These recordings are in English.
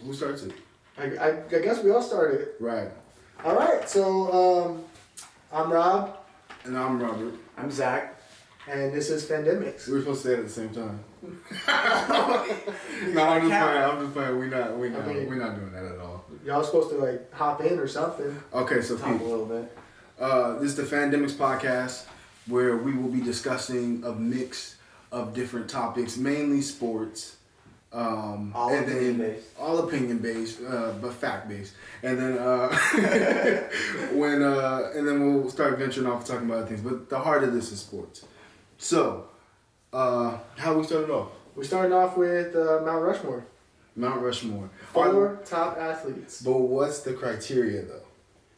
Who starts it? I guess we all started. Right. All right, so I'm Rob. And I'm Robert. I'm Zach. And this is Fandemix. We were supposed to say it at the same time. No, I'm just playing. We're not doing that at all. Y'all supposed to like hop in or something. Okay, so Talk a little bit. This is the Fandemix Podcast, where we will be discussing a mix of different topics, mainly sports. All opinion based, but fact based, and then and then we'll start venturing off talking about other things. But the heart of this is sports. So, how we started off? We started off with Mount Rushmore. Mount Rushmore. 4 top athletes. But what's the criteria though?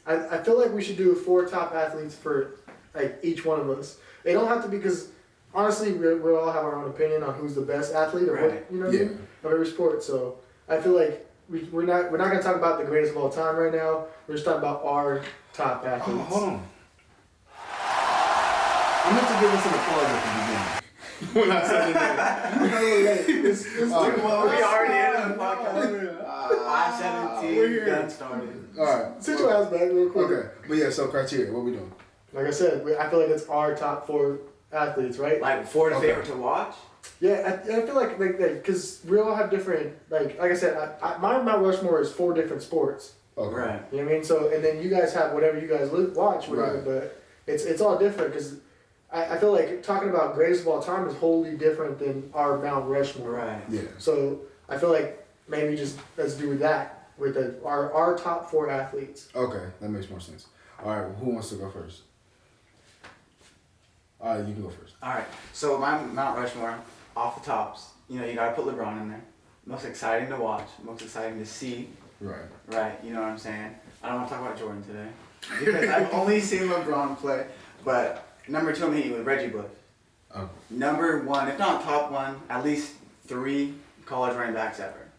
I feel like we should do 4 top athletes for like each one of us. They don't have to be, because honestly, we all have our own opinion on who's the best athlete of what, you know what I mean? Of every sport. So I feel like we're not gonna talk about the greatest of all time right now. We're just talking about our top athletes. Oh, hold on. I meant to give us an applause at the beginning. When I said that. Well, we already in the podcast. 5:17. Done started. All right. Sit your ass back real quick. Okay, but yeah. So criteria. What we doing? Like I said, I feel like it's our top 4 athletes, right? Like 4 to favorite to watch. Yeah, I feel like because we all have different, like I said, my Mount Rushmore is 4 different sports. Okay. Right. You know what I mean? So, and then you guys have whatever you guys watch, whatever. Right. But it's all different, because I feel like talking about greatest of all time is wholly different than our Mount Rushmore. Right. Yeah. So I feel like maybe just let's do that with our top 4 athletes. Okay, that makes more sense. All right. Well, who wants to go first? All right, you can go first. All right. So my Mount Rushmore, off the tops. You know, you gotta put LeBron in there. Most exciting to watch. Most exciting to see. Right. Right. You know what I'm saying? I don't want to talk about Jordan today because I've only seen LeBron play. But number 2, I'm hitting you with Reggie Bush. Oh. Number 1, if not top 1, at least 3 college running backs ever.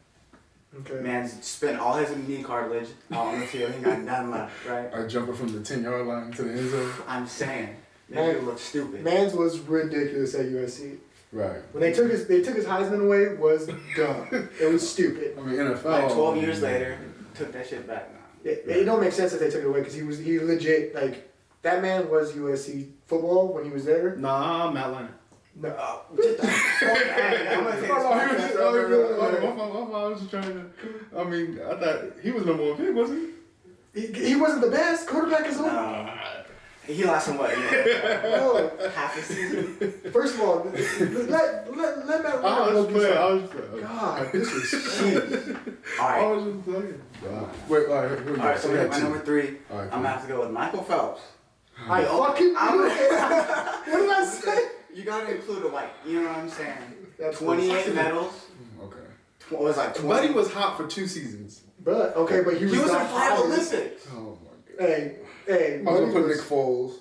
Okay. Man's spent all his knee cartilage on the field. He got none left, right? A jumper from the 10-yard line to the end zone. I'm saying, nigga look stupid. Mans was ridiculous at USC. Right. When they took his Heisman away, was dumb. It was stupid. I mean, NFL. Like 12 years later, took that shit back now. It don't make sense if they took it away, because he legit, like, that man was USC football when he was there. Nah, Matt Leonard. No. Get the fuck out of here. I'm gonna take this podcast. I was just trying to. I mean, I thought he was number 1 pick, wasn't he? He wasn't the best quarterback as well. No. He lasted what? No. Half a season. First of all, let Matt I Leonard was go just do playing. something. God, this is cheap. All I right. was just playing. Wait, all right. Here we go. All right. So we my got 2. number 3. All right, I'm cool. gonna have to go with Michael Phelps. I fucking knew it. What did I say? You gotta include a white. You know what I'm saying? That's 28 medals. Okay. What was like 20? Buddy was hot for 2 seasons. But he He was in not 5 highest. Olympics. Oh my god. Hey, I was gonna put Nick Foles.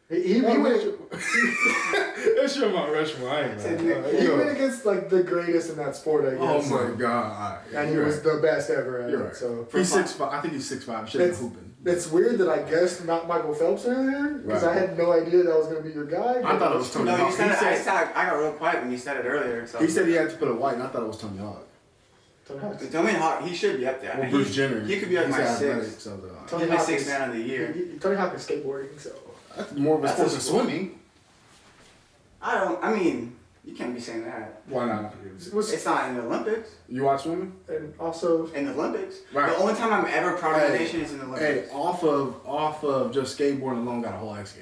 He went. That's your Mount Rushmore. I ain't lying. He went against like the greatest in that sport, I Oh guess. my god. And he was the best ever at You're it. right. So He's 6'5". I think he's 6'5". Should be hooping. it's weird that I guessed not Michael Phelps earlier, because I had no idea that was gonna be your guy. I thought it was Tony No, Hawk. you said it. I got real quiet when you said it earlier. So. He said he had to put a white, and I thought it was Tony Hawk. Tony Hawk, he should be up there. Well, Bruce Jenner. He could be like he's my athletic, 6. so He's my 6th man of the year. Tony Hawk is skateboarding, so that's more of a sport than swimming. I mean, you can't be saying that. Why not? It's not in the Olympics. You watch swimming? And also In the Olympics. Right. The only time I'm ever proud of the nation is in the Olympics. Hey, off of just skateboarding alone, got a whole X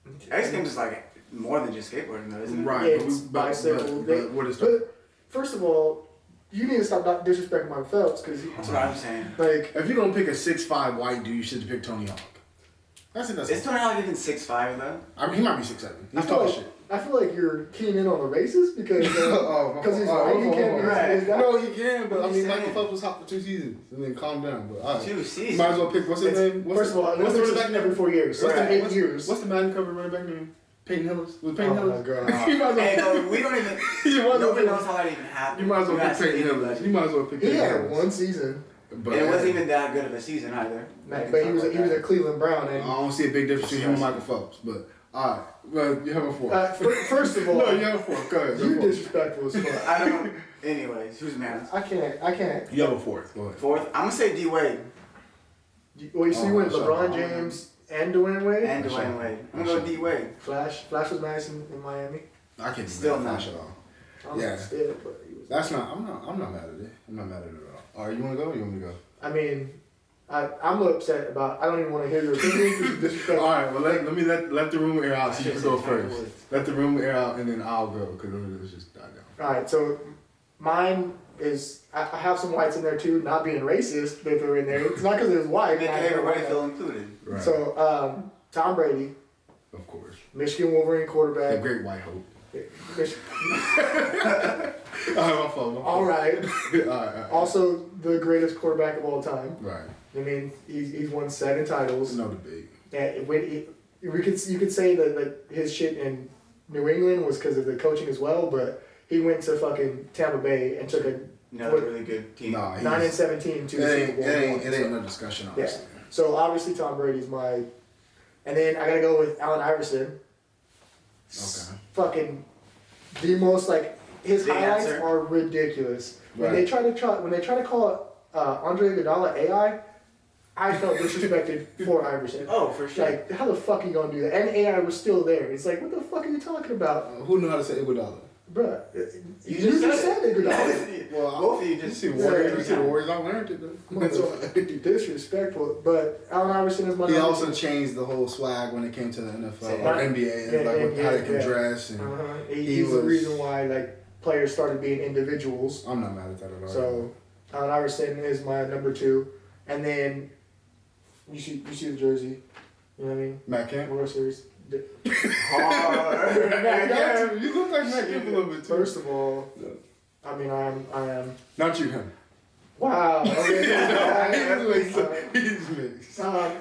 Games. X Games is like more than just skateboarding though, isn't it? Right. Yeah, it's bicycle. But what is But first of all, you need to stop disrespecting Mike Phelps, because That's what I'm saying. like if you're gonna pick a 6'5" white dude, you should pick Tony Hawk. That's Is Tony Hawk even 6'5" though? I mean, he might be 6'7". He's tall as shit. I feel like you're keying in on the racist, because he's Oh, white. He can't be right. his guy. No, he can, but I What mean, you Michael saying? Phelps was hot for 2 seasons, and then calm down. But all right. 2 seasons. Might as well pick. What's his name? First of all, what's the running back name? every 4 years. So What's that's the- 8 what's- years. What's the Madden cover running back name? Peyton Hillis. Was Peyton Oh Hillis? my God. You might as well Hey, pick- no, we don't even. You might as well Nobody pick- knows how that even happened. You might as well pick ask Peyton anybody. Hillis. You might as well pick He Peyton had Hillis. 1 season, But And it wasn't even that good of a season either. but he was a Cleveland Brown, I and don't see a big difference between him and Michael Phelps. But Alright, well, you have a fourth. First of all, no, you have a fourth. Go ahead. You disrespectful as fuck. I don't. Anyways, who's man? I can't. You have a fourth. Go ahead. Fourth, I'm gonna say D Wade. Well, you see, when LeBron James and Dwayne Wade. And Dwayne Wade. I'm gonna go D Wade. Flash was nice in Miami. I can't still Flash not at all. I'm Yeah. scared, but he was. That's not. I'm not mad at it. I'm not mad at it at all. Alright, you wanna go? Or you want me to go? I mean, I'm upset about. I don't even want to hear your opinion. Disrespect. All right, well let the rumor air out. So you can go first. Let the rumor air out, and then I'll go because it's just die down. All right, so mine is I have some whites in there too. Not being racist, but they're in there. It's not because it was white. Make everybody feel included. Right. So Tom Brady, of course, Michigan Wolverine quarterback. The great white hope. All right. All right. Also, the greatest quarterback of all time. Right. I mean, he's won 7 titles. No debate. And you could say that his shit in New England was because of the coaching as well, but he went to fucking Tampa Bay and took another really good team. 9-17 to the Super Bowl. It ain't no discussion, honestly. Yeah. So obviously Tom Brady's my, and then I gotta go with Allen Iverson. Okay. Fucking the most his highlights answer. are ridiculous. When Right. they try to call Andre Iguodala AI, I felt disrespected for Iverson. Oh, for sure. Like, how the fuck are you gonna do that? And AI was still there. It's like, what the fuck are you talking about? Who knew how to say Iguodala? Bruh, You just just said Both Iguodala. of you just see said Warriors. it. You see the Warriors. I learned it though. Disrespectful. But Allen Iverson is my He number also two. changed the whole swag when it came to the NFL Yeah. or NBA, and how they can dress. And He's the reason why players started being individuals. I'm not mad at that at all. So Allen Iverson is my number 2, and then you see the jersey. You know what I mean? Matt Kemp. World Series. Hard. You look like Matt Kemp a little bit too. First of all, I mean I am. Not you, him. Wow. Okay. He's mixed. Yeah,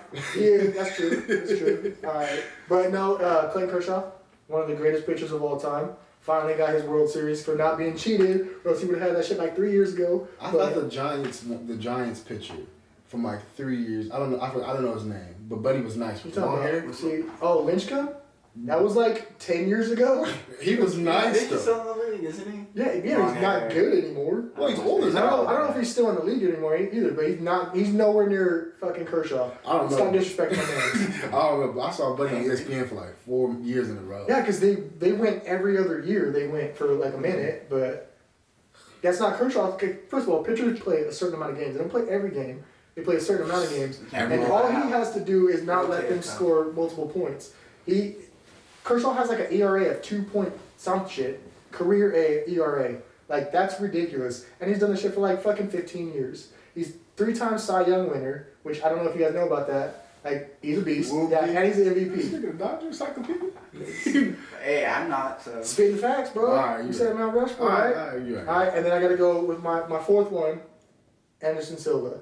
that's true. That's true. All right, but no, Clayton Kershaw, one of the greatest pitchers of all time. Finally got his World Series for not being cheated, or else he would have had that shit 3 years ago. I thought the Giants pitcher from 3 years. I don't know his name, but Buddy was nice with long hair. Lynchka? That was 10 years ago. He was nice He's though. still in the league, isn't he? Yeah, he's not good anymore. Well, he's older I now. don't know if he's still in the league anymore either, but he's not. He's nowhere near fucking Kershaw. I don't know. Stop disrespecting my man. I don't know. I saw Buddy on ESPN for 4 years in a row. Yeah, because they went every other year. They went for a minute, but that's not Kershaw. First of all, pitchers play a certain amount of games. They don't play every game. They play a certain amount of games, and all he has to do is not let them score multiple points. Kershaw has an ERA of 2 point some shit, career ERA. That's ridiculous. And he's done this shit for fucking 15 years. He's 3-time Cy Young winner, which I don't know if you guys know about that. He's a beast. Yeah, and he's an This MVP. nigga Dodger encyclopedia. Hey, I'm not. So. Spitting facts, bro. Alright, you said Mount Rushmore, All right? right, you're right. All right, and then I got to go with my fourth one, Anderson Silva.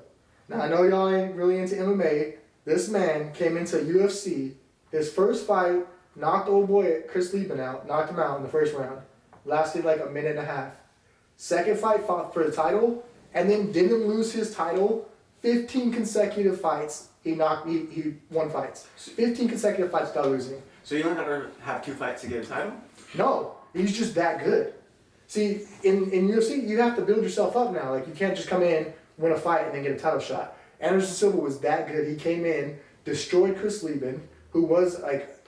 Now, I know y'all ain't really into MMA. This man came into UFC. His first fight knocked old boy Chris Lieben out, knocked him out in the first round. Lasted a minute and a half. Second fight, fought for the title, and then didn't lose his title. 15 consecutive fights, he won fights. 15 consecutive fights without losing. So you don't have to have 2 fights to get a title? No, he's just that good. See, in UFC, you have to build yourself up now. You can't just come in, win a fight, and then get a title shot. Anderson Silva was that good. He came in, destroyed Chris Lieben, who was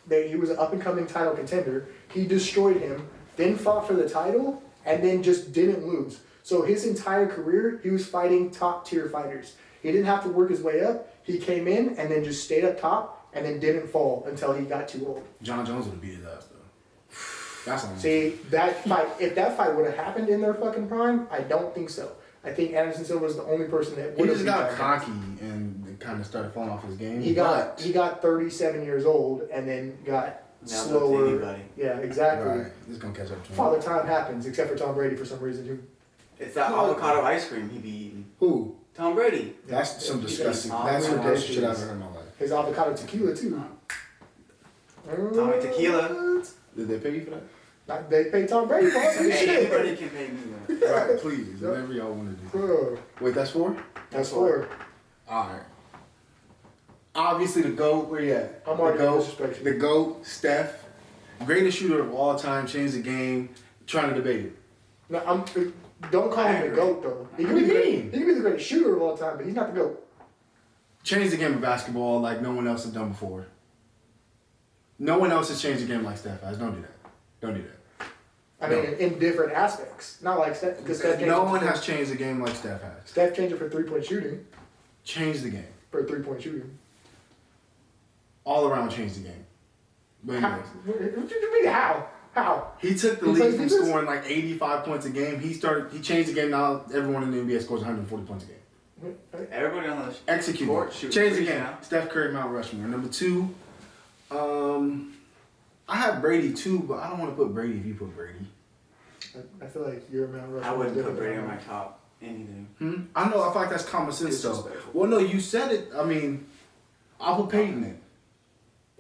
he was an up-and-coming title contender. He destroyed him, then fought for the title, and then just didn't lose. So his entire career, he was fighting top-tier fighters. He didn't have to work his way up. He came in and then just stayed up top and then didn't fall until he got too old. John Jones would have beat his ass though. That's all. See, that fight, if that fight would have happened in their fucking prime, I don't think so. I think Anderson Silva was the only person that He would have. just got cocky and kind of started falling off his game. He got 37 years old and then got slower. Yeah, exactly. Right. This is gonna catch up to him. Father time happens, except for Tom Brady for some reason. It's that avocado ice cream he be eating. Who? Tom Brady. That's some disgusting. Yeah. That's some Ridiculous. worst shit I've ever heard in my life. His avocado tequila too. Tommy Tequila. Did they pay you for that? They pay Tom Brady for all this Hey, shit. anybody can pay me that. Right, please. Whatever y'all want to do. Bro, Wait, that's 4? that's 4. Alright. Obviously, the GOAT, where you at? I'm already disrespecting. The GOAT, Steph. Greatest shooter of all time, changed the game. Trying to debate it. No, don't call him the GOAT, though. He can be the greatest shooter of all time, but he's not the GOAT. Changed the game of basketball like no one else has done before. No one else has changed the game like Steph has. Don't do that. Don't do that. I mean, in different aspects. Not like Steph. Because no one has changed the game like Steph has. Steph changed it for 3-point shooting. Changed the game. For 3-point shooting. All around changed the game. But anyways. What do you mean, how? How? He took the lead from scoring like 85 points a game. He changed the game. Now everyone in the NBA scores 140 points a game. Everybody on the execute. Change the game. Now. Steph Curry, Mount Rushmore. Number 2, I have Brady too, but I don't want to put Brady if you put Brady. I feel like you're Mount Rushmore. I wouldn't put Brady on my top anything. I know. I feel like that's common sense though. Well, no, you said it. I mean, I'll put Peyton in.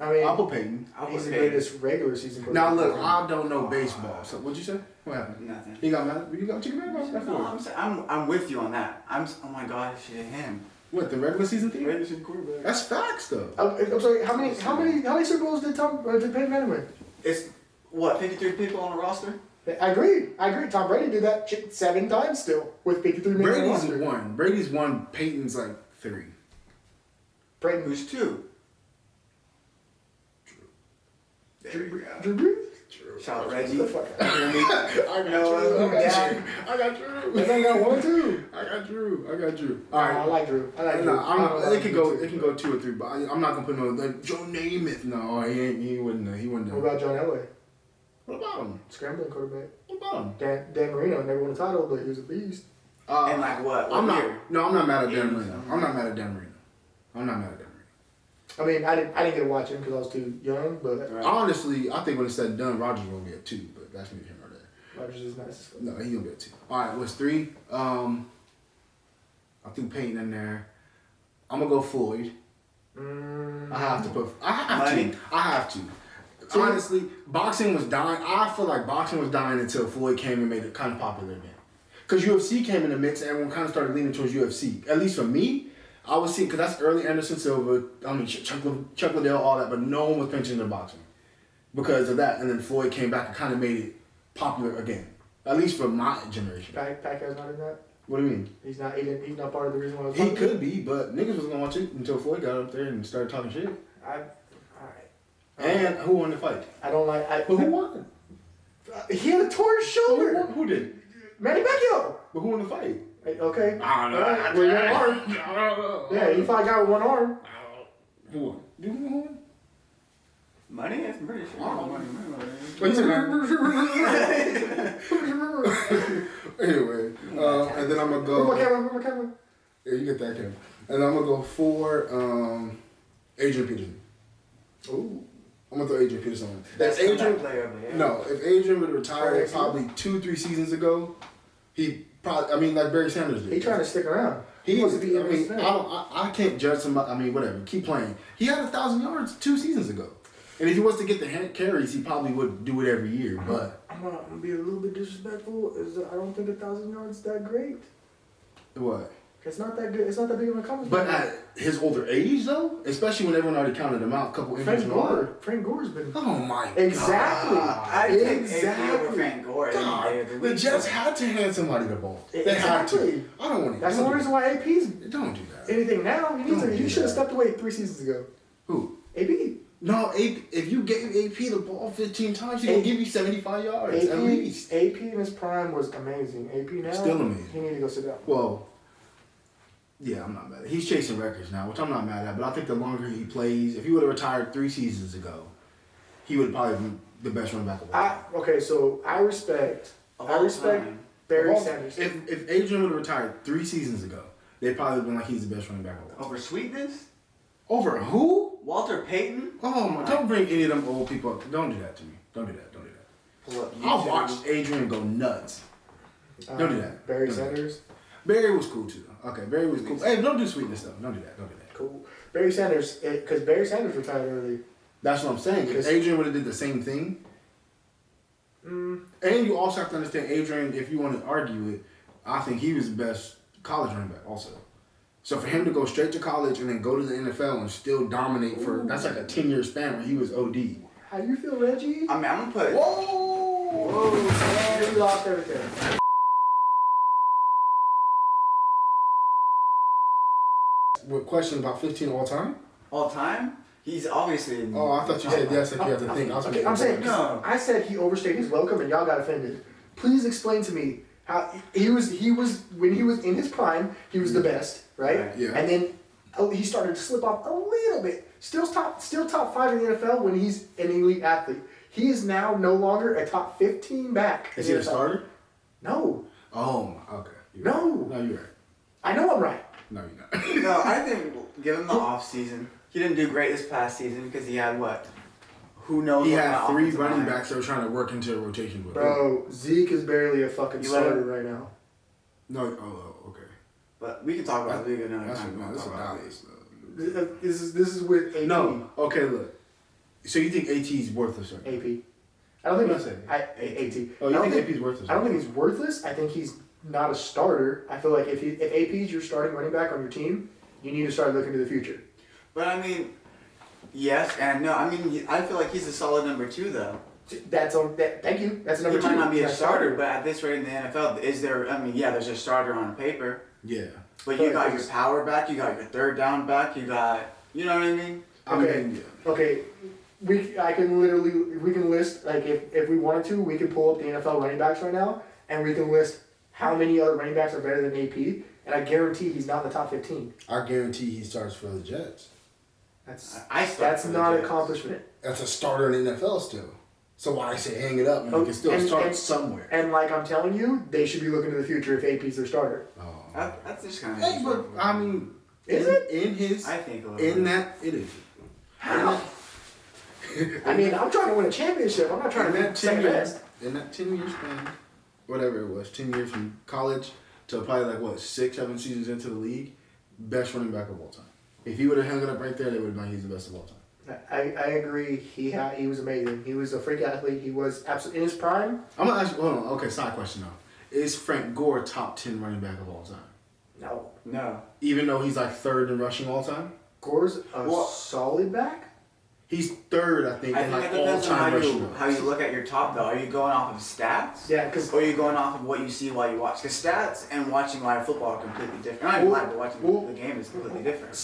I'll put Peyton. He's the greatest regular season. Now look, I don't know baseball. So what'd you say? What happened? Nothing. You got mad? You got mad about? No, I'm with you on that. Oh my god, shit, him. What, the regular season team? Regular season quarterback. That's facts though. I'm sorry. How many Super Bowls did Peyton Manning win? It's what 53 people on the roster. I agree. Tom Brady did that 7 times still with 53 men on the roster. Brady's won. Peyton's like 3. Brayton Who's 2? Drew. Shout out Reggie. I got Drew. I got 1 too. I got Drew. All right. I like Drew. It can go 2 or 3, but I'm not gonna put no like Joe Namath. No, he wouldn't. What about John Elway? What about him? Scrambling quarterback. What about him? Dan Marino never won a title, but he was a beast. And like what? I'm not mad at Dan Marino. I'm not mad at Dan Marino. I mean, I didn't get to watch him because I was too young, but honestly, I think when it's said and done, Rodgers will be at 2, but that's neither here nor there. Rodgers is nice. No, he's gonna be at 2. All right, what's 3? I think Peyton in there. I'm gonna go Floyd. I have to. Honestly, boxing was dying. I feel like boxing was dying until Floyd came and made it kind of popular again. Because UFC came in the mix and everyone kind of started leaning towards UFC. At least for me, I was seeing, because that's early Anderson Silva, Chuck Liddell, all that, but no one was pinching their boxing because of that. And then Floyd came back and kind of made it popular again. At least for my generation. Pacquiao's not in that? What do you mean? He's not part of the reason why he could be, but niggas was going to watch it until Floyd got up there and started talking shit. And who won the fight? I don't like... But who won? He had a torn shoulder. Who did? Manny Pacquiao. But who won the fight? Okay. I don't know. Right. Well, you got an arm. Yeah, he fought a guy with 1 arm. Who won? Do you know who won? Money? I'm pretty sure. Money. Anyway, and then I'm going to go... Where my camera? Yeah, you get that camera. And I'm going to go for Adrian Peterson. Ooh. I'm going to throw Adrian Peterson on. That's Adrian player. No, if Adrian would have retired probably 2-3 seasons ago, he probably, like Barry Sanders did. He trying to stick around. He wants to be. I can't judge somebody. Whatever. Keep playing. He had 1,000 yards 2 seasons ago, and if he was to get the carries, he probably would do it every year. But I'm gonna be a little bit disrespectful. I don't think 1,000 yards is that great. What? It's not that good. It's not that big of an accomplishment. But at his older age, though, especially when everyone already counted him out, a couple injuries. Frank Gore's been. Oh my God. Exactly. Exactly. Frank Gore. God, the Jets had to hand somebody the ball. They had to. I don't want to. That's the only reason why AP's. Don't do that. Anything now? He should have stepped away 3 seasons ago. Who? AP. No, if you gave AP the ball 15 times, he's going to give you 75 yards at least. AP in his prime was amazing. AP now, still amazing. He need to go sit down. Well, yeah, I'm not mad at it. He's chasing records now, which I'm not mad at, but I think the longer he plays, if he would have retired 3 seasons ago, he would have probably been the best running back of all time. Okay, so I respect Barry Sanders. If Adrian would have retired 3 seasons ago, they'd probably have been like he's the best running back of all time. Over Sweetness? Over who? Walter Payton? Oh my! Don't bring any of them old people up. Don't do that to me. Don't do that. Pull up YouTube. I'll watch Adrian go nuts. Don't do that. Barry Sanders? Barry was cool too. Okay, Barry was cool. Hey, don't do Sweetness though. Don't do that. Cool. Barry Sanders, because Barry Sanders retired early. That's what I'm saying. If Adrian would have did the same thing. And you also have to understand Adrian, if you want to argue it, I think he was the best college running back also. So for him to go straight to college and then go to the NFL and still dominate that's like a 10-year span where he was OD. How you feel, Reggie? I mean, I'm gonna put. Whoa! Man, we lost everything. What question about 15 all time? All time? He's obviously. Oh, I thought you said yes. Like you have to think. I'm saying no. I said he overstayed his welcome, and y'all got offended. Please explain to me how he was when he was in his prime. He was the best, right? Yeah. And then he started to slip off a little bit. Still top 5 in the NFL when he's an elite athlete. He is now no longer a top 15 back. Is he a starter? No. Oh, okay. No, you're right. I know I'm right. No, you're not. No, I think give him the off season. He didn't do great this past season because he had what? Who knows? He what had kind of 3 offensive running line. backs that were trying to work into a rotation with. Bro, Zeke is barely a fucking starter right now. No, okay. But we can talk about the league another That's time. that's what that is. This is with AP. No, okay, look. So you think AT is worthless, right? AP. I don't think What did I AT. Oh, you think AP's worthless? I don't think he's worthless. I think he's not a starter. I feel like if AP is your starting running back on your team, you need to start looking to the future. But I mean, yes and no. I mean, I feel like he's a solid number 2 though. Thank you. That's a number 2. He might not be a He's starter, but at this rate in the NFL, is there? I mean, yeah, there's a starter on paper. Yeah. But you got your power back, you got your third down back, you got, you know what I mean? Okay. We can list, like, if we wanted to, we can pull up the NFL running backs right now, and we can list how many other running backs are better than AP, and I guarantee he's not in the top 15. I guarantee he starts for the Jets. That's not an accomplishment. That's a starter in the NFL still. So why I say hang it up, you can still start somewhere. And like I'm telling you, they should be looking to the future if AP's their starter. Oh. That's just kind of. Hey, but I mean, is it in his? I think a little in bit. that it is. How? I mean, I'm trying to win a championship. I'm not trying to win second best. In that 10-year span, whatever it was, 10 years from college to probably like 6, 7 seasons into the league, best running back of all time. If he would have hung it up right there, they would have known he's the best of all time. I agree. He was amazing. He was a freak athlete. He was absolutely in his prime. I'm gonna ask you. Hold on. Okay, side question though. Is Frank Gore top 10 running back of all time? No. Even though he's like 3rd in rushing all time. Gore's a solid back. He's 3rd, I think, in like that all depends on time rushing. how you look at your top though. Are you going off of stats? Yeah, because or are you going off of what you see while you watch? Because stats and watching live football are completely different. Not even live, but watching the game is completely different.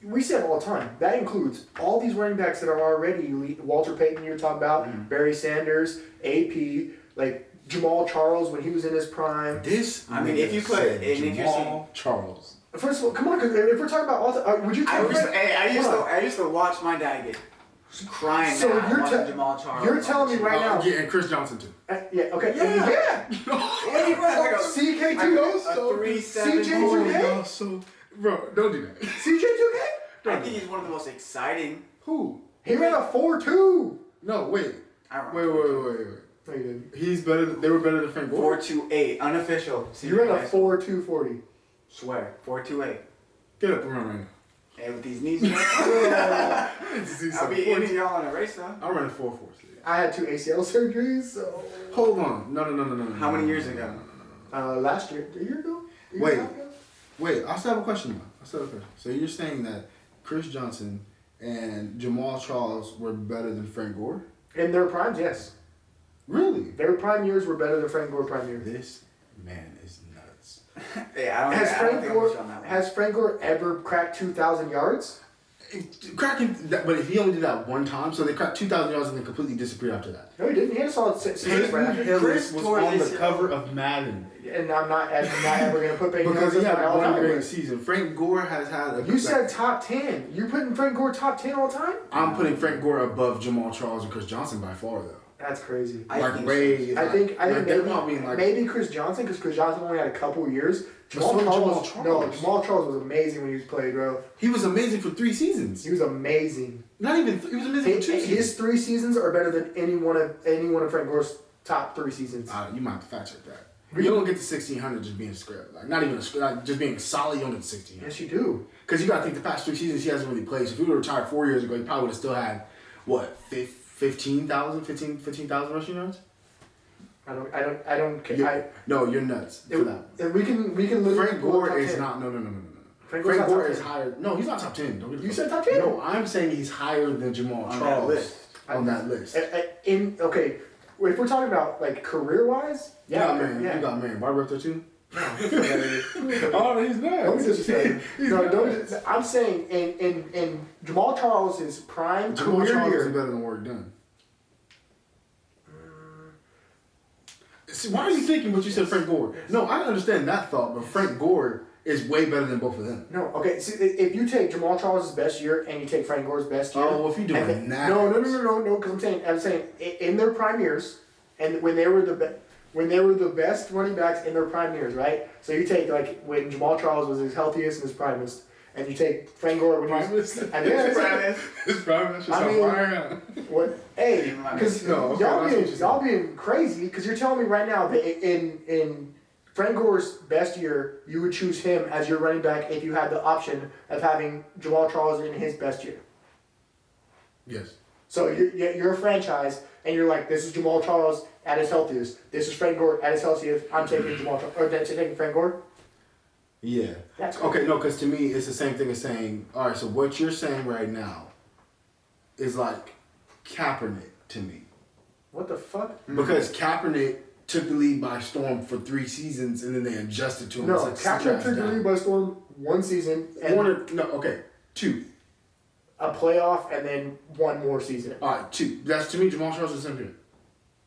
We say it all the time. That includes all these running backs that are already elite. Walter Payton, you're talking about, Barry Sanders, AP, like Jamal Charles when he was in his prime. If you put Jamal Charles. First of all, come on, because if we're talking about all, would you? I used to watch my dad get crying. So you're Jamal Charles. You're telling me right now. Yeah, and Chris Johnson too. Yeah. Okay. Yeah. CK2. A 3-7. CJ2K. So, bro, don't do that. CJ2K. I think he's one of the most exciting. Who? He ran a 4.2. No, wait. Wait. No, you didn't. He's better. They were better than Frank Gore. 4.28 unofficial. You ran a 4.240. Swear 4.28. Get up and run right now. Hey, with these knees, I'll be eating y'all in a race though. I ran a 4.4. I had 2 ACL surgeries, so. Hold on. No. How many years ago? Last year. A year ago? Wait. I still have a question though. So you're saying that Chris Johnson and Jamal Charles were better than Frank Gore? In their primes, yes. Really? Their prime years were better than Frank Gore prime years. This man is nuts. Yeah, Has Frank Gore ever cracked 2,000 yards? But if he only did that one time, so they cracked 2,000 yards and then completely disappeared after that. No, he didn't. He had a solid six. Hillis was on the cover of Madden. And I'm not ever going to put Peyton because he Hillis had all one time. great season. Frank Gore has had a... You said top 10. You putting Frank Gore top 10 all time? I'm putting Frank Gore above Jamal Charles and Chris Johnson by far, though. That's crazy. I think maybe Chris Johnson, because Chris Johnson only had a couple years. Jamal Charles was amazing when he was played, bro. He was amazing for 3 seasons. He was amazing. He was amazing for 2 seasons. His 3 seasons are better than any one of Frank Gore's top 3 seasons. You might have to fact check that. You don't get to 1,600 just being square. Like, not even just being solid, you don't get to 1,600. Yes, you do. Because you got to think the past 3 seasons he hasn't really played. So if he would have retired 4 years ago, he probably would have still had, 15,000 rushing yards? I don't care. No, you're nuts for that. And we can look Frank Gore is not. No. Frank Gore is higher. No, he's not top 10. You said top 10? No, I'm saying he's higher than Jamal Charles on that list. Okay, if we're talking about like career-wise, You got man. Barber up there too? No. Oh, he's not. Don't be disrespectful. I'm saying in Jamal Charles' prime Jamal career Charles year. is better than work done. See, why are you thinking what you said, Frank Gore? No, I understand that thought, but Frank Gore is way better than both of them. No, okay. See, if you take Jamal Charles' best year and you take Frank Gore's best year. Oh, if you doing that. No. Because I'm saying in their prime years, and when they were the best running backs in their prime years, right? So you take like when Jamal Charles was his healthiest and his primest, and you take Frank Gore when he was His primest. What? Hey, because y'all being crazy because you're telling me right now that in Frank Gore's best year, you would choose him as your running back if you had the option of having Jamal Charles in his best year. Yes. So you're a franchise, and you're like, this is Jamal Charles at his healthiest. This is Frank Gore at his healthiest. I'm taking taking Frank Gore. Yeah. That's cool. Okay, no, because to me, it's the same thing as saying, all right, so what you're saying right now is like Kaepernick to me. What the fuck? Because Kaepernick took the league by storm for 3 seasons, and then they adjusted to him. No, Kaepernick took the league by storm 1 season. And 2. A playoff, and then 1 more season. All right, 2. That's, to me, Jamal Charles is the same thing.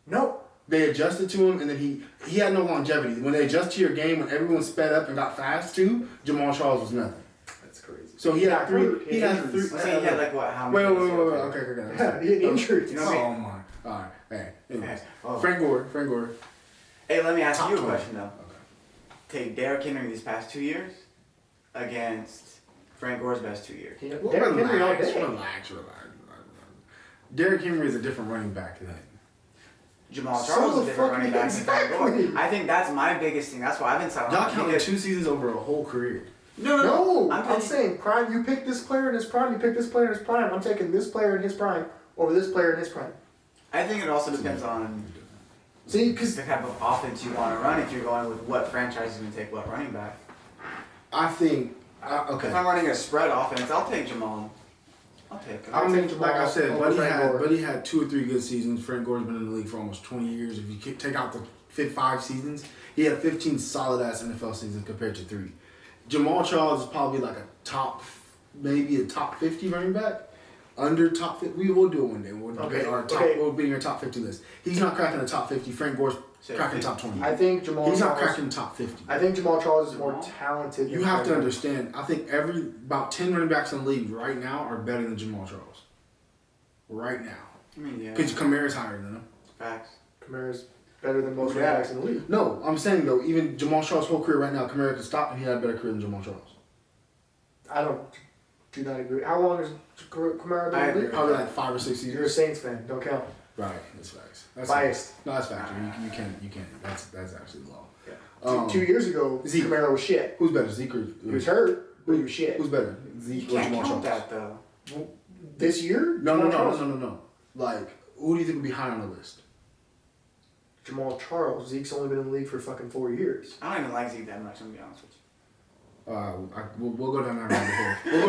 No. They adjusted to him, and then he had no longevity. When they adjust to your game, when everyone sped up and got fast too, Jamal Charles was nothing. That's crazy. So he had 3. He had 3. So he had like what? How many? Wait. Okay. He had injuries. You know what I Oh mean? my. All right. Hey. Anyways. Oh. Frank Gore. Hey, let me ask Top you a 20. question though. Okay. Take Derrick Henry these past 2 years against Frank Gore's best 2 years. Derrick Henry all day. Relax. Derrick Henry is a different running back than him. Jamal Charles is a different running back than Frank exactly. Gore. I think that's my biggest thing. That's why I've been silent. Y'all counting 2 seasons over a whole career. No, I'm saying prime. You pick this player in his prime. You pick this player in his prime. I'm taking this player in his prime over this player in his prime. I think it also depends on because the type of offense you want to run. If you're going with what franchise is going to take what running back. I think. Okay. If I'm running a spread offense, I'll take Jamal. I'll take him. I mean, Jamal like I said, over Frank Buddy had 2 or 3 good seasons. Frank Gore's been in the league for almost 20 years. If you take out the 5 seasons, he had 15 solid-ass NFL seasons compared to 3. Jamal Charles is probably like maybe a top 50 running back. Under top 50. We will do it one day. We'll be in your top 50 list. He's not cracking the top 50. Frank Gore's cracking top 20. I think He's not cracking top 50. I think Jamal Charles is more talented. You have to understand. I think about 10 running backs in the league right now are better than Jamal Charles. Right now. I mean, yeah. Because Kamara's higher than him. Facts. Kamara's better than most running backs in the league. No, I'm saying though, even Jamal Charles' whole career right now, Kamara could stop and he had a better career than Jamal Charles. I do not agree. How long has Kamara been in the league? Probably like 5 or 6 seasons. You're a Saints fan. Don't count. Right, that's facts. That's biased. Facts. No, that's factual. You can't. That's actually law. Yeah. 2 years ago, Zeke. Kamara was shit. Who's better, Zeke or? He was hurt, but he was shit. Who's better, Zeke You or can't Jamal count Charles? that though. This year? No. Like, who do you think would be high on the list? Jamal Charles. Zeke's only been in the league for fucking 4 years. I don't even like Zeke that much. I'm gonna be honest with you. We'll go down that rabbit hole. We'll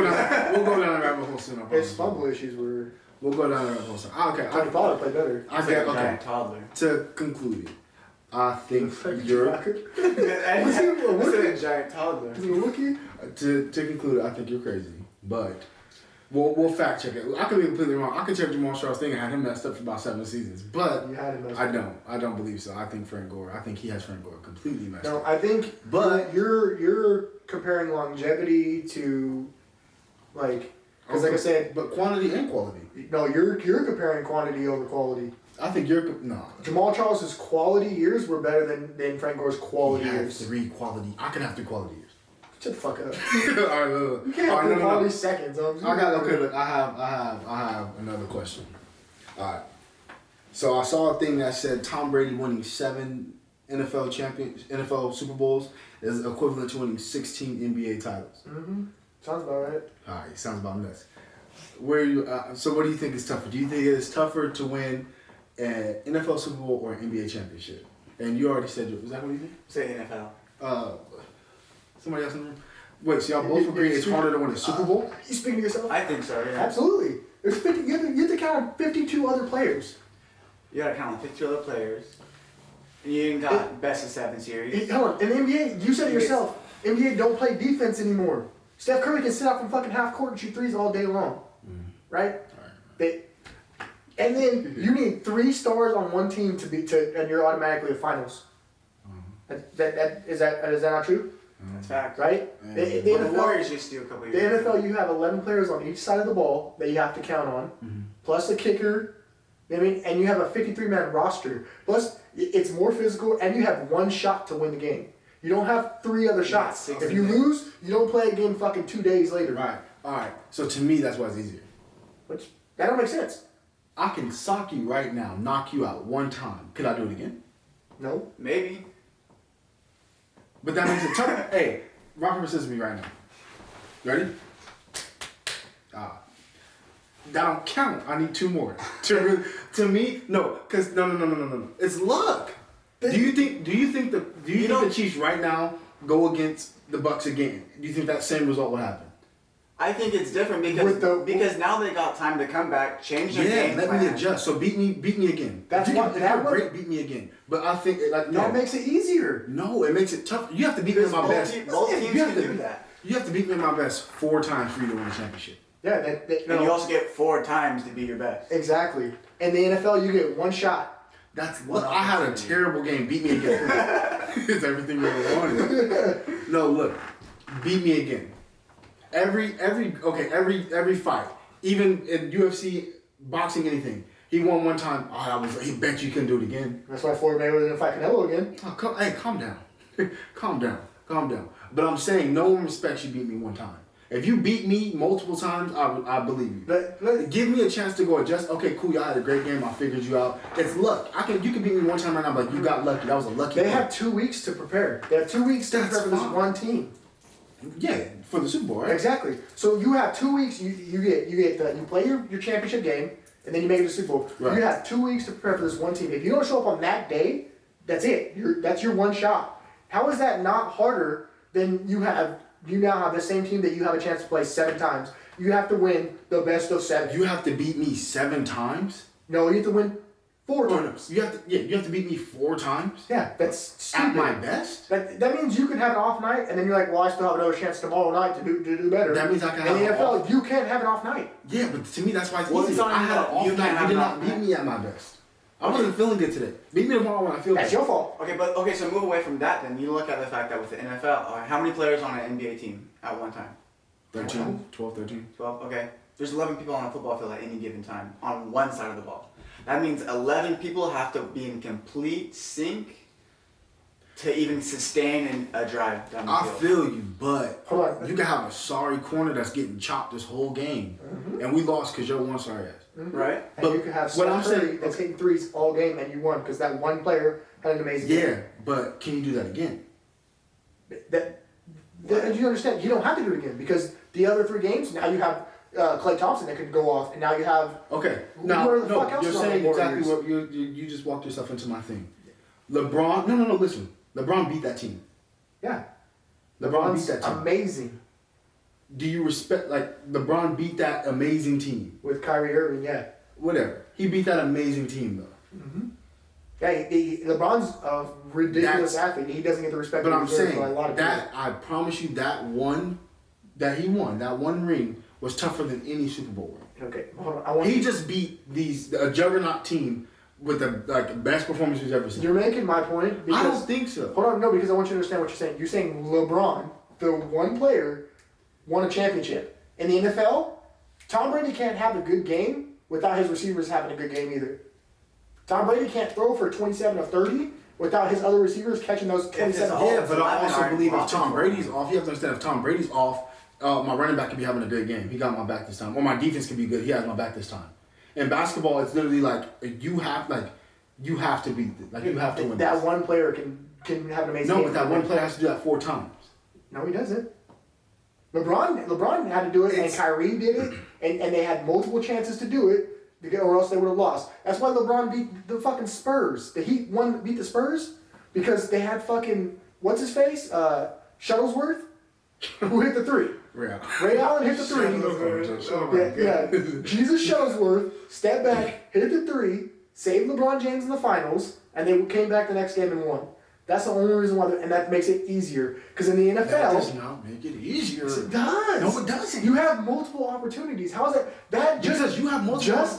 go down that rabbit hole soon. His fumble issues were. We'll go down that rabbit hole soon. Okay. Tony Pollard played better. He's like a giant toddler. To conclude, I think you're. Was he a giant toddler? Was he a rookie? To conclude, I think you're crazy, but we'll fact check it. I could be completely wrong. I could check Jamal Charles' thing and had him messed up for about 7 seasons, but You had him messed up. I don't believe so. I think Frank Gore. I think he has Frank Gore completely messed No, up. I think, But you're comparing longevity to, like, because like I said, but quantity and quality. no, you're comparing quantity over quality. I think you're no. Jamal Charles's quality years were better than Frank Gore's quality He had years. 3 quality. I can have 3 quality years. Shut the fuck up. All right, look. You can't have 3 quality seconds. Look. I have another question. All right. So I saw a thing that said Tom Brady winning 7 NFL Super Bowls is equivalent to winning 16 NBA titles. Mm-hmm. Sounds about right. All right, sounds about nuts. So what do you think is tougher? Do you think it is tougher to win an NFL Super Bowl or an NBA championship? And you already said, is that what you think? Say NFL. Somebody else in the room? Wait, so y'all both agree it's harder to win a Super Bowl? You speaking to yourself? I think so, yeah. Absolutely. There's 50. You have to count 52 other players. You gotta count 52 other players. And you even got best of 7 series. Hold on. In the NBA, you said it yourself. NBA don't play defense anymore. Steph Curry can sit out from fucking half court and shoot threes all day long. Right? And then you need 3 stars on one team and you're automatically a finals. Is that not true? That's fact. Right? The Warriors used to do a couple years ago. The NFL, you have 11 players on each side of the ball that you have to count on, plus a kicker. You know what I mean? And you have a 53-man roster. Plus, it's more physical, and you have 1 shot to win the game. You don't have 3 other shots. If you lose, you don't play again fucking 2 days later. Right. All right. So to me, that's why it's easier. That don't make sense. I can sock you right now, knock you out 1 time. Could I do it again? No. Maybe. But that makes it tough. Hey, rock, paper, scissors me right now. Ready? That don't count. I need 2 more. To me, no. Cause no. It's luck. Do you think the Chiefs right now go against the Bucks again? Do you think that same result will happen? I think it's different because now they got time to come back, change their game plan. Let me adjust. So beat me again. That's if what you're great, beat me again. But I think that makes it easier. No, it makes it tough. You have to beat me at my best. Both teams can do that. You have to beat me at my best 4 times for you to win a championship. Yeah, and you also get 4 times to be your best. Exactly. In the NFL, you get 1 shot. I had a terrible game. Beat me again. It's everything you ever wanted. No, look, beat me again. Every fight, even in UFC, boxing, anything, he won 1 time. He bet you couldn't do it again. That's why Floyd Mayweather didn't fight Canelo again. Calm down, calm down. But I'm saying no one respects you beat me 1 time. If you beat me multiple times, I believe you. But give me a chance to go adjust. Okay, cool. Y'all had a great game. I figured you out. It's luck. You can beat me 1 time right now, but you got lucky. That was a lucky. They have 2 weeks to prepare. They have 2 weeks to prepare for this one team. Yeah, for the Super Bowl, right? Exactly. So you have 2 weeks. You play your championship game, and then you make it to the Super Bowl. Right. You have 2 weeks to prepare for this one team. If you don't show up on that day, that's it. That's your 1 shot. How is that not harder than you now have the same team that you have a chance to play 7 times? You have to win the best of 7. You have to beat me 7 times? No, you have to win 4 times. You have to beat me 4 times? Yeah, that's stupid. At my best? That means you could have an off night, and then you're like, well, I still have another chance tomorrow night to do better. That means I can have an off. In the NFL, you can't have an off night. Yeah, but to me, that's why it's easy. I had an off night. You did not beat me at my best. I wasn't feeling good today. Beat me tomorrow when I feel good. That's your fault. Okay, so move away from that then. You look at the fact that with the NFL, how many players on an NBA team at one time? 13, 12, 13. 12, okay. There's 11 people on a football field at any given time on one side of the ball. That means 11 people have to be in complete sync to even sustain a drive down the field. I feel you, but you can have a sorry corner that's getting chopped this whole game, and we lost because you're one sorry ass. Right? And you could have Steph Curry that's hitting threes all game, and you won because that one player had an amazing game. Yeah, but can you do that again? You understand? You don't have to do it again because the other 3 games, now you have Klay Thompson that could go off, and now you have... Okay, you're saying exactly what... You just walked yourself into my thing. LeBron... No, listen. LeBron beat that team. Yeah. LeBron beat that team. Amazing. Do you respect... LeBron beat that amazing team. With Kyrie Irving, yeah. Whatever. He beat that amazing team, though. Mm-hmm. Yeah, LeBron's a ridiculous athlete. He doesn't get the respect that he deserves by a lot of people. I promise you that one ring was tougher than any Super Bowl ring. Okay, hold on. He just beat a juggernaut team with the best performance we've ever seen. You're making my point. I don't think so. Hold on, no, because I want you to understand what you're saying. You're saying LeBron, the one player, won a championship. In the NFL, Tom Brady can't have a good game without his receivers having a good game either. Tom Brady can't throw for 27 of 30 without his other receivers catching those 27 balls. Yeah, but I also believe if Tom Brady's off, you have to understand if Tom Brady's off, my running back could be having a good game. He got my back this time. Or my defense could be good. He has my back this time. In basketball, it's literally you have to beat it. You have to win. That one player can have an amazing game. No, but that one player has to do that 4 times. No, he doesn't. LeBron had to do it, and Kyrie did it, and they had multiple chances to do it, or else they would have lost. That's why LeBron beat the fucking Spurs. The Heat beat the Spurs because they had fucking what's his face, Shuttlesworth. Who hit the three? Ray Allen hit the three. Yeah. Jesus Shuttlesworth stepped back, hit the three, saved LeBron James in the finals, and they came back the next game and won. That's the only reason why, and that makes it easier. Because in the NFL, that does not make it easier. It does. No, it doesn't. You have multiple opportunities. How is that? Because you have multiple.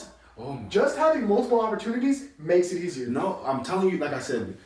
Just having multiple opportunities makes it easier. No, I'm telling you, like I said,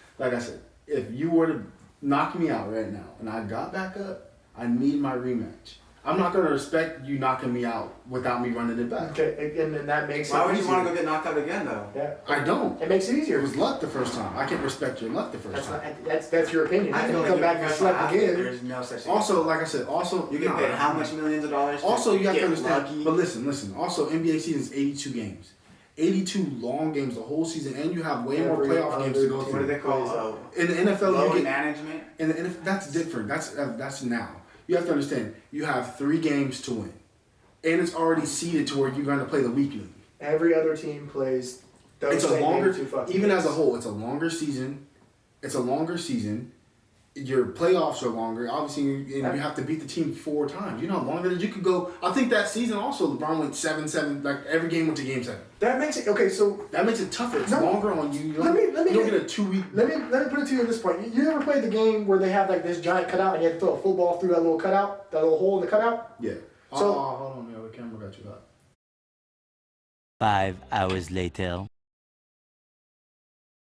if you were to knock me out right now and I got back up, I need my rematch. I'm not going to respect you knocking me out without me running it back. Okay, and then that makes Why it would easier. you want to go get knocked out again, though? Yeah. I don't. It makes it easier. It was luck the first time. I can't respect your luck the first time. That's your opinion. I You feel can come back and select again. There's no such thing. Also, like I said, you get paid how much millions of dollars? Also, you have to understand. Lucky. But listen. Also, NBA season is 82 games. 82 long games the whole season, and you have way more playoff games to go through. What do they call in the NFL? Load you get management. In the NFL, that's different. That's now. You have to understand. You have 3 games to win, and it's already seeded to where you're going to play the weekly. Every other team plays. It's a longer, even as a whole, it's a longer season. Your playoffs are longer. Obviously, you have to beat the team 4 times. You know how longer that you could go. I think that season also LeBron went 7-7. Like every game went to game 7. That makes it okay. So that makes it tougher. It's longer on you. You don't get a 2-week. Let me put it to you at this point. You ever played the game where they have like this giant cutout and you have to throw a football through that little cutout, that little hole in the cutout? Yeah. So hold on, man. The camera got you up. 5 hours later.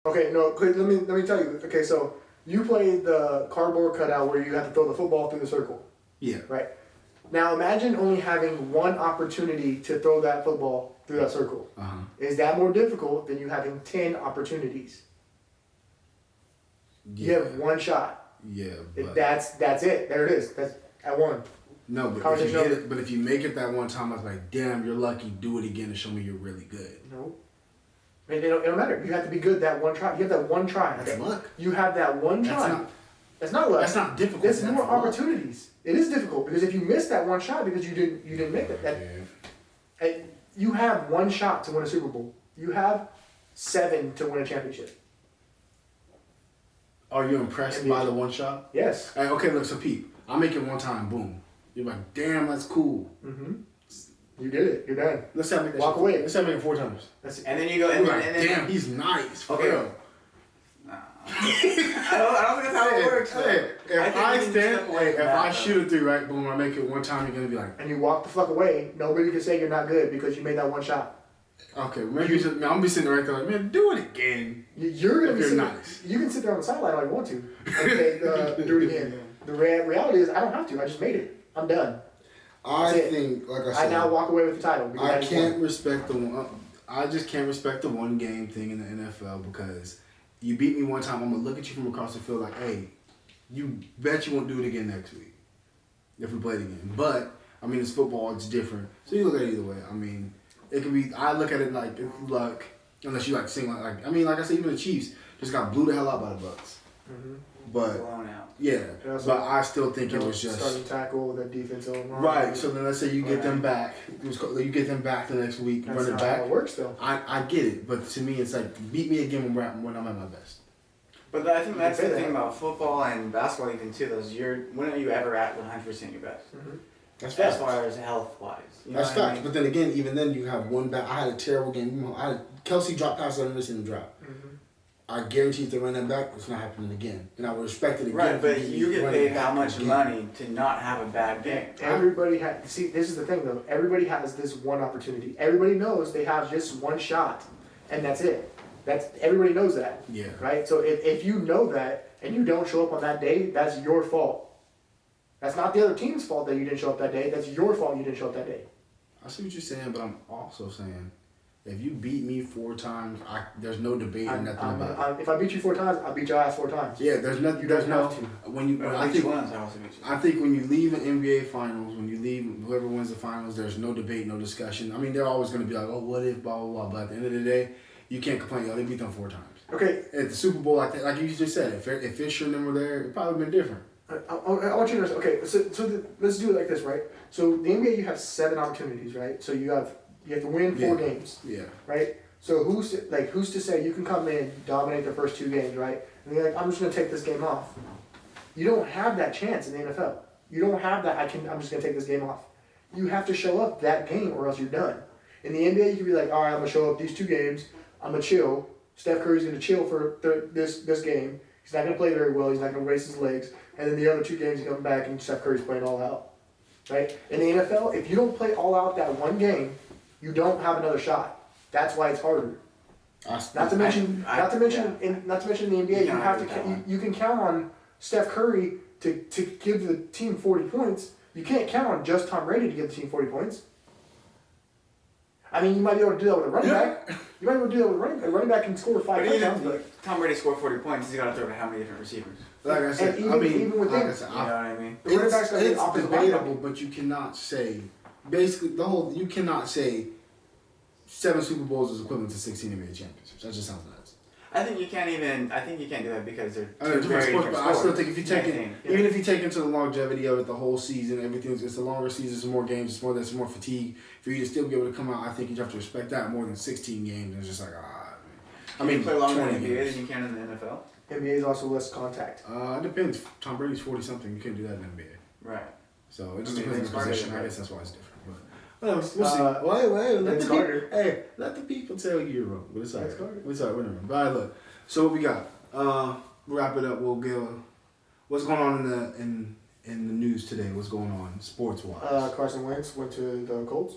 Okay, no. Let me tell you. Okay, so you played the cardboard cutout where you have to throw the football through the circle. Yeah. Right. Now imagine only having one opportunity to throw that football through that circle. Uh-huh. Is that more difficult than you having 10 opportunities? Yeah. You have one shot. Yeah. But That's it. There it is. That's at one. No, but if you hit it, but if you make it that one time, I was like, damn, you're lucky. Do it again to show me you're really good. No. It don't matter. You have to be good that one try. You have that one try. That's luck. You have that one try. That's not luck. That's not difficult. It's more opportunities. It is difficult because if you miss that one shot because you didn't make it, you have one shot to win a Super Bowl. You have 7 to win a championship. Are you impressed by the one shot? Yes. Hey, okay, look, so Pete, I make it one time, boom. You're like, damn, that's cool. Mm-hmm. You did it. You're done. Let's have make that Walk shit. away. Let's have make it 4 times. And then you go, and then damn, he's nice. For real. Nah. I don't think that's how it works. Hey, if I shoot it through, right, boom, I make it one time, you're gonna be like, and you walk the fuck away. Nobody can say you're not good because you made that one shot. Okay, maybe I'm gonna be sitting right there like, man, do it again. You're gonna be sitting, nice. You can sit there on the sideline all you want to. Okay, do it again. The reality is, I don't have to. I just made it. I'm done. I think, like I said, I now walk away with the title. I can't respect the one. I just can't respect the one game thing in the NFL because you beat me one time. I'm gonna look at you from across the field like, hey, you bet you won't do it again next week if we play it again. But I mean, it's football. It's different. So you look at it either way. I mean, it can be. I look at it like luck, unless you like sing like. I mean, like I said, even the Chiefs just got blew the hell out by the Bucks. Mm-hmm. But yeah, but I still think it was just starting tackle with that defensive line. Right. So then let's say you get them back. You get them back the next week. That's run it not back. how it works though. I get it, but to me it's like beat me again when I'm at my best. But I think that's the thing about football and basketball even too. When are you ever at 100% your best? Mm-hmm. That's facts. As far as health wise. That's facts. I mean? But then again, even then you have one back. I had a terrible game. Kelsey dropped passes. I never seen him drop. Mm-hmm. I guarantee if they run that back, it's not happening again. And I would respect it again. Right, but you get paid how much money to not have a bad game? Everybody see, this is the thing though. Everybody has this one opportunity. Everybody knows they have just one shot, and that's it. Everybody knows that. Yeah. Right? So if you know that, and you don't show up on that day, that's your fault. That's not the other team's fault that you didn't show up that day. That's your fault you didn't show up that day. I see what you're saying, but I'm also saying, if you beat me 4 times, there's no debate or nothing about it. If I beat you 4 times, I'll beat your ass 4 times. Yeah, there's nothing. You don't have to. I think when you leave an NBA Finals, when you leave whoever wins the Finals, there's no debate, no discussion. I mean, they're always going to be like, oh, what if, blah, blah, blah. But at the end of the day, you can't complain. They beat them 4 times. Okay. At the Super Bowl, like you just said, if Fisher and them were there, it probably would have been different. I want you to know. Okay, so let's do it like this, right? So the NBA, you have 7 opportunities, right? So you have to win 4 games. Yeah. Right. So who's to say you can come in, dominate the first 2 games, right? And you're like, I'm just gonna take this game off. You don't have that chance in the NFL. You don't have that. I'm just gonna take this game off. You have to show up that game or else you're done. In the NBA, you can be like, all right, I'm gonna show up these 2 games. I'm gonna chill. Steph Curry's gonna chill for this game. He's not gonna play very well. He's not gonna raise his legs. And then the other 2 games, he comes back and Steph Curry's playing all out. Right? In the NFL, if you don't play all out that one game, you don't have another shot. That's why it's harder. Not to mention in the NBA, you can count on Steph Curry to give the team 40 points. You can't count on just Tom Brady to give the team 40 points. I mean, you might be able to do that with a running back. You might be able to do that with a running back. A running back can score 5 touchdowns. But Tom Brady scored 40 points. He's got to throw to how many different receivers? Like I said, even within, you know what I mean? It's debatable, but you cannot say, basically, you cannot say 7 Super Bowls is equivalent to 16 NBA championships. That just sounds nuts. I think you can't do that because they're different sports. But I still think if you take even if you take into the longevity of it, the whole season, it's a longer season, it's more games, it's more fatigue. For you to still be able to come out, I think you have to respect that more than 16 games. It's just like, I mean, you play longer in the NBA than you can in the NFL. NBA is also less contact. It depends. Tom Brady's 40-something. You can't do that in the NBA. Right. So it just depends on the position. I guess that's why it's different. But we'll see. Let the people tell you you're wrong. But it's all right. Whatever. But all right, look. So what we got? Wrap it up. We'll give what's going on in the news today. What's going on sports wise? Carson Wentz went to the Colts.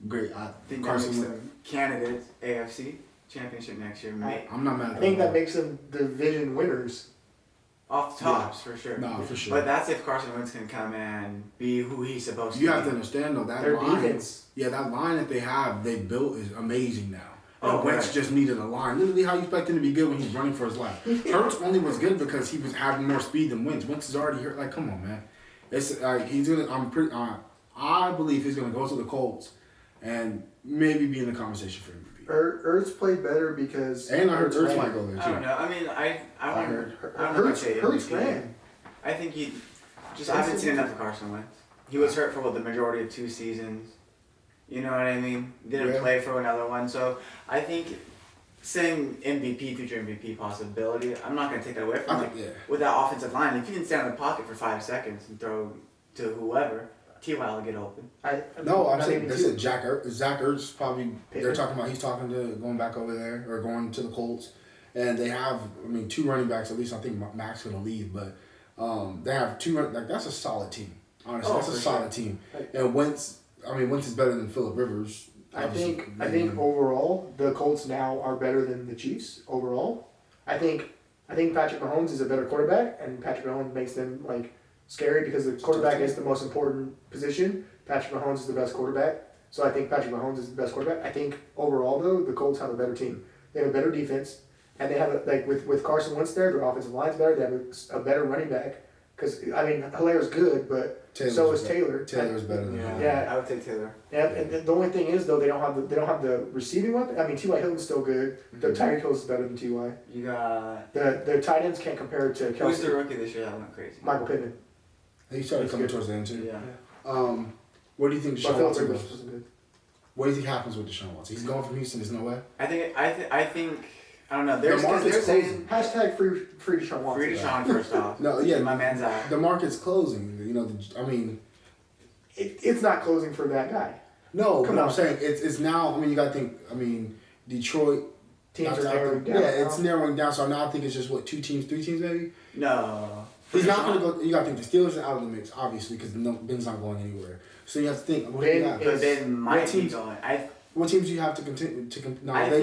Great. I think Carson Wentz candidates AFC championship next year. I'm not mad at that. I think that makes them division winners. Off the tops, for sure. No, for sure. But that's if Carson Wentz can come and be who he's supposed to be. You have to understand, though, that their line, defense. Yeah, that line that they built is amazing now. Oh, Wentz just needed a line. Literally, how you expect him to be good when he's running for his life? Hurts only was good because he was having more speed than Wentz. Wentz is already hurt. Like, come on, man. It's like he's gonna. I believe he's gonna go to the Colts and maybe be in the conversation for MVP. Ertz played better because. And I heard Ertz might go there too. I don't know. I mean, I heard Hurts ran. I think I haven't seen enough of Carson Wentz. He was hurt for the majority of 2 seasons. You know what I mean? Didn't play for another one. So I think saying future MVP possibility, I'm not going to take that away from him. With that offensive line, if you can stand in the pocket for 5 seconds and throw to whoever, T.Y. will get open. I'm saying they said Zach Ertz probably, they're talking about, he's talking to going back over there or going to the Colts. And they have, 2 running backs, at least I think Mac's going to leave, but they have 2, that's a solid team. Honestly, that's a solid team. And Wentz is better than Phillip Rivers. I think overall the Colts now are better than the Chiefs overall. I think Patrick Mahomes is a better quarterback, and Patrick Mahomes makes them scary because the quarterback is the most important position. Patrick Mahomes is the best quarterback, so I think Patrick Mahomes is the best quarterback. I think overall though the Colts have a better team. They have a better defense, and they have with Carson Wentz there, their offensive line's better. They have a better running back. Because, Hilaire's good, but so is Taylor. Taylor's better than him. Yeah, I would take Taylor. Yeah, and the only thing is, though, they don't have the receiving weapon. T.Y. Hilton's still good. Mm-hmm. The Tyreek Hill is better than T.Y. You got... The tight ends can't compare to Kelce. Who's the rookie this year that went crazy? Michael Pittman. He started coming towards the end, too. Yeah. What do you think Deshaun Watson goes? Good. What do you think happens with Deshaun Watson? He's going from Houston, there's no way? I think... I don't know. They're saying hashtag free Deshaun Watson. Free Deshaun first off. No, yeah, my man's out. The market's closing. It's not closing for that guy. No, but I'm saying it's now. You got to think. Detroit teams are narrowing down. Yeah, it's narrowing down. So now I think it's just 2 teams, 3 teams maybe. No. He's not going to go. You got to think the Steelers are out of the mix, obviously, because Ben's not going anywhere. So you have to think. Ben might be going. What teams do you have to continue to?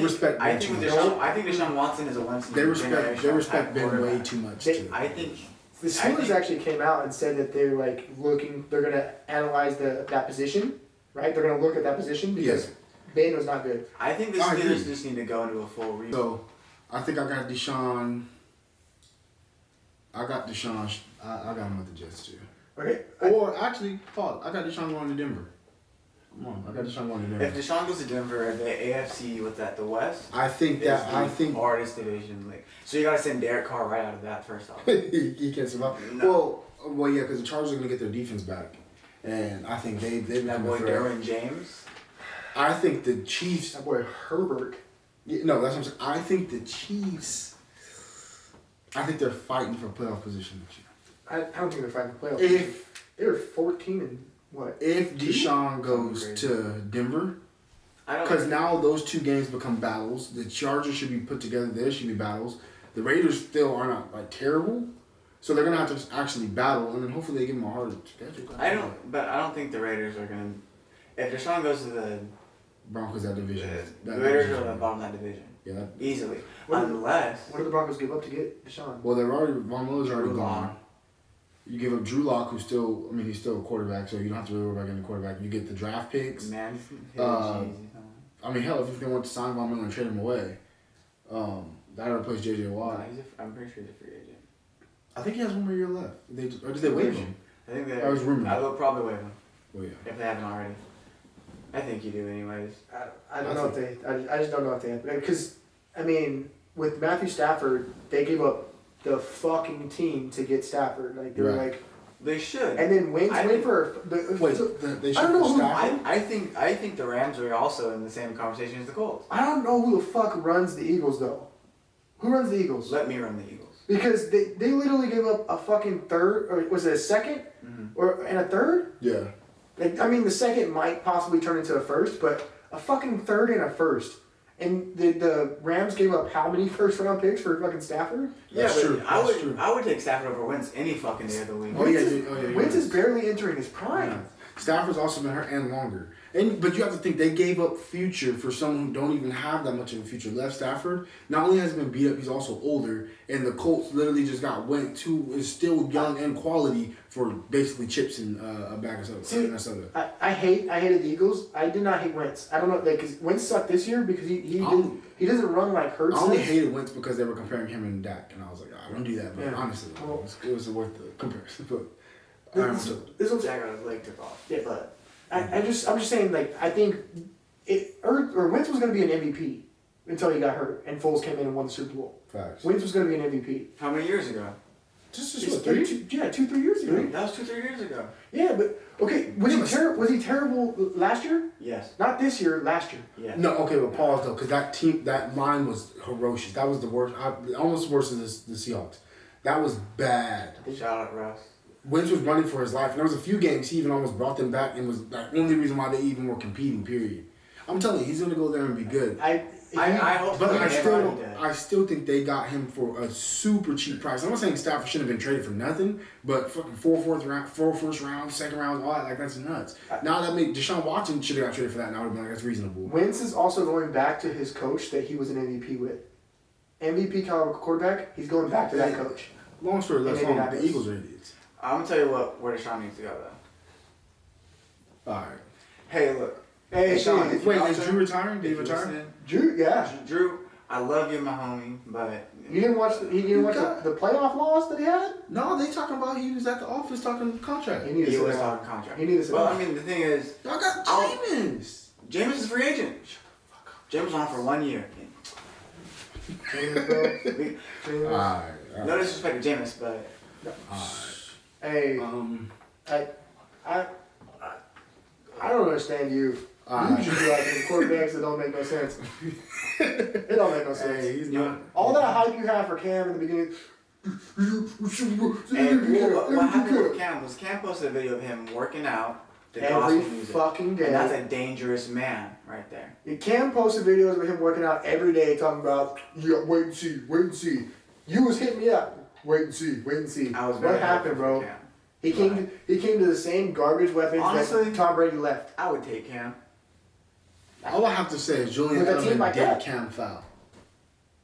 Respect. I think Deshaun Watson is a once. They respect Ben way too much. I think the Steelers actually came out and said that they're looking. They're gonna analyze that position, right? They're gonna look at that position because Ben was not good. I think the Steelers just need to go into a full rebuild. So, I think I got Deshaun. I got him with the Jets too. Okay. Or actually, Paul, I got Deshaun going to Denver. Come on, I got Deshaun going to Denver. If Deshaun goes to Denver, the AFC, the West? I think hardest division. So you got to send Derek Carr right out of that first off. He can't survive. No. Well, yeah, because the Chargers are going to get their defense back. And I think they've that boy Derwin James. I think the Chiefs. That boy Herbert. Yeah, no, that's what I'm saying. I think the Chiefs. I think they're fighting for playoff position next year. I don't think they're fighting for playoffs. If they were 14 and what? If Deshaun goes to Denver, because now those two games become battles. The Chargers should be put together. There should be battles. The Raiders still are not like terrible, so they're gonna have to actually battle, and then hopefully they give them a harder schedule. I don't think the Raiders are gonna. If Deshaun goes to the Broncos, that division. The Raiders are on the bottom of that division. Yeah, easily. Unless. What did the Broncos give up to get Deshaun? Well, they're already Von Miller's already gone. You give up Drew Lock, who's still, he's still a quarterback, so you don't have to really worry about getting a quarterback. You get the draft picks. Man, hell, if they want to sign Von Miller and trade him away, that replace J.J. Watt. I'm pretty sure he's a free agent. I think he has one more year left. Or did they waive him? I think they. I was rumored. I will probably waive him. Well, yeah. If they haven't already. I think you do, anyways. I don't know if they. I just don't know if they have. Because, with Matthew Stafford, they gave up the fucking team to get Stafford. Like, they were like. They should. And then wait for. They should. I don't know who. I think the Rams are also in the same conversation as the Colts. I don't know who the fuck runs the Eagles, though. Who runs the Eagles? Let me run the Eagles. Because they literally gave up a fucking third, or was it a second? And a third? Yeah. The second might possibly turn into a first, but a fucking third and a first. And the Rams gave up how many first round picks for fucking Stafford? That's true. I would take Stafford over Wentz any fucking day of the week. Wentz is barely entering his prime. Yeah. Stafford's also been hurt and longer. But you have to think, they gave up future for someone who don't even have that much of a future left. Stafford, not only has he been beat up, he's also older. And the Colts literally just got Wentz, who is still young and quality, for basically chips and a bag of soda. I hated the Eagles. I did not hate Wentz. I don't know, because Wentz sucked this year because he doesn't run like Hurts. I only hated Wentz because they were comparing him and Dak, and I was like, I don't do that. But honestly, it was worth the comparison. But this one's Dak got his leg took off. Yeah, but I'm just saying, like, I think Wentz was going to be an MVP until he got hurt and Foles came in and won the Super Bowl. Facts. Wentz was going to be an MVP. How many years ago? Just 3 years ago. That was 2-3 years ago. Yeah, but okay, was he terrible last year? Yes. Not this year, last year. Yeah. No, okay, but pause though, because that line was ferocious. That was the worst, almost worse than the Seahawks. That was bad. Shout out Russ. Wentz was running for his life, and there was a few games he even almost brought them back, and was the only reason why they even were competing. Period. I'm telling you, he's gonna go there and be good. I hope. But I still think they got him for a super cheap price. I'm not saying Stafford shouldn't have been traded for nothing, but fucking four first round, second round, all that, like, that's nuts. Now that Deshaun Watson should have got traded for that, and I would have been like, that's reasonable. Wentz is also going back to his coach that he was an MVP with. MVP caliber quarterback. He's going back to that coach. Long story less long, the Eagles are idiots. I'm gonna tell you where Deshaun needs to go though. All right. Hey, look. Hey, Sean. Wait, is Drew retiring? Did he retire? Drew, yeah. Drew, I love you, my homie, but you didn't watch. The playoff loss that he had. No, they talking about he was at the office talking contract. He was talking contract. He needed. Well, the thing is, y'all got Jameis. Jameis is a free agent. Jameis on for 1 year. Jameis, bro. All right. No disrespect to Jameis, but. Hey, I don't understand you. You usually be like quarterbacks that don't make no sense. It don't make no sense. Hey, he's not. All that hype you have for Cam in the beginning. What happened with Cam was Cam posted a video of him working out. Every fucking day. And that's a dangerous man right there. Cam posted videos of him working out every day talking about, wait and see. You was hitting me up. Wait and see. What happened, bro? He came to the same garbage weapons that Tom Brady left. I would take Cam. All I have to say is Julian Edelman did Cam foul.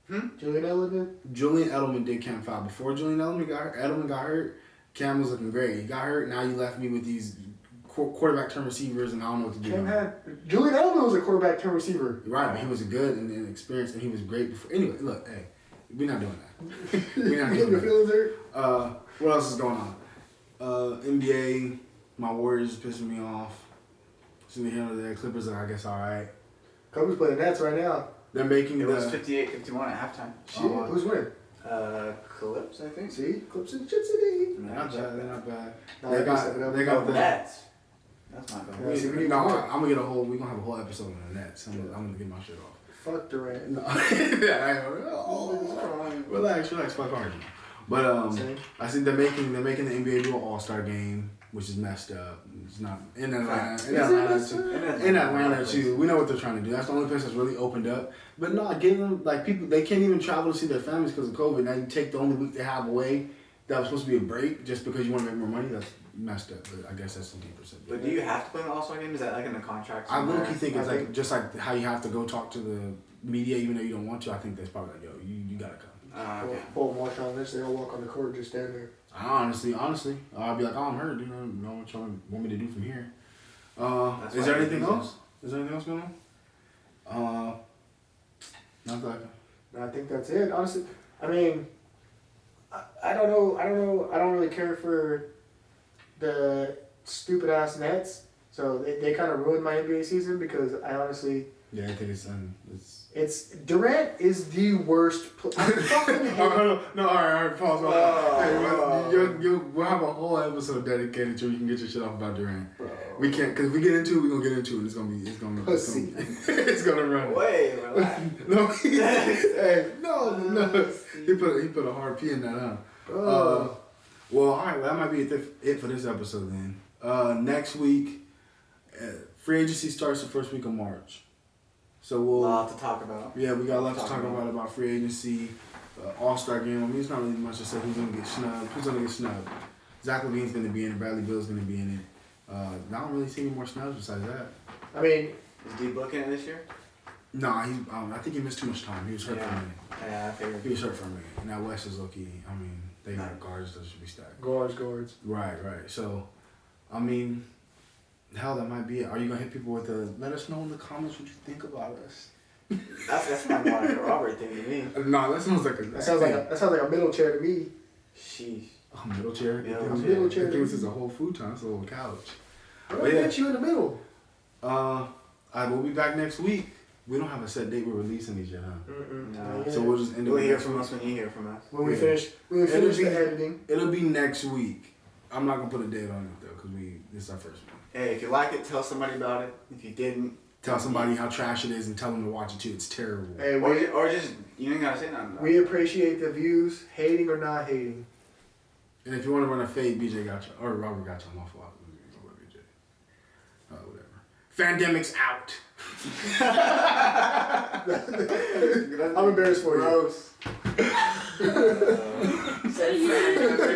Julian Edelman? Julian Edelman did Cam foul. Before Julian Edelman got hurt, Cam was looking great. He got hurt, now you left me with these quarterback turn receivers, and I don't know what to do. Julian Edelman was a quarterback turn receiver. Right, but he was good and experienced, and he was great before. Anyway, look, hey, we're not doing that. We're not doing your feelings hurt? What else is going on? NBA, my Warriors is pissing me off. Seeing the handle there. Clippers are, I guess, all right. Clippers playing Nets right now. They're making it was 58-51 at halftime. Shit, who's winning? Clips, I think. See, Clips in Chip City. They're not bad. No, they got the Nets. That's not bad. I'm gonna get we gonna have a whole episode on the Nets. I'm gonna get my shit off. Fuck Durant. No. Relax, fuck Harden. But I think they're making the NBA do an All-Star game, which is messed up. It's not in Atlanta. In Atlanta too. We know what they're trying to do. That's the only place that's really opened up. But no, give them like people. They can't even travel to see their families because of COVID. Now you take the only week they have away. That was supposed to be a break just because you want to make more money. That's messed up. But I guess that's some deeper subject. But do you have to play in the All-Star game? Is that like in the contract? I low-key think it's like just like how you have to go talk to the media even though you don't want to. I think that's probably like, yo, you gotta come. Okay. Pull them Marshawn Lynch. They all walk on the court, just stand there. Honestly, I'll be like, oh, I'm hurt. You know what y'all want me to do from here? Is there anything else? Is there anything else going on? Not that. No, I think that's it. Honestly, I mean, I don't know. I don't really care for the stupid ass Nets. So they kind of ruined my NBA season because I honestly. Yeah, I think it's Durant is the worst. I fucking hate him. No, all right, pause. We'll have a whole episode dedicated to you can get your shit off about Durant. Bro. We can't, cause if we get into it, we're gonna get into it. It's gonna run. Wait, relax. No, He put a hard P in that, huh? Well, all right. Well, that might be it for this episode then. Next week, free agency starts the first week of March. So we'll. A lot to talk about. Yeah, we got a lot to talk about free agency, All-Star game. I mean, it's not really much to say who's gonna get snubbed. Zach LaVine's gonna be in it. Bradley Beal's gonna be in it. I don't really see any more snubs besides that. I mean, is D Book in it this year? No, I think he missed too much time. He was hurt for a minute. Yeah, I figured. He was hurt for a minute. And now West is low-key. I mean, they got guards that should be stacked. Guards. Right. So, I mean, hell, that might be it. Are you gonna hit people with let us know in the comments what you think about us? That's not more like a Robert thing to me. No, that sounds like that sounds like a middle chair to me. Sheesh. A middle chair? Middle chair. I think this is a whole futon. It's a little couch. I'll get you in the middle. We'll be back next week. We don't have a set date we're releasing these yet, huh? No. So we'll just end up. You'll hear from us when you hear from us. When we finish the editing. It'll be next week. I'm not gonna put a date on it though, because this is our first one. Hey, if you like it, tell somebody about it. If you didn't, tell somebody how trash it is and tell them to watch it too. It's terrible. Hey, or just you ain't gotta say nothing. We appreciate the views, hating or not hating. And if you want to run a fade, BJ got you, or Robert got you. I'm off. BJ. Whatever. Fandemix out. I'm embarrassed for you. Gross.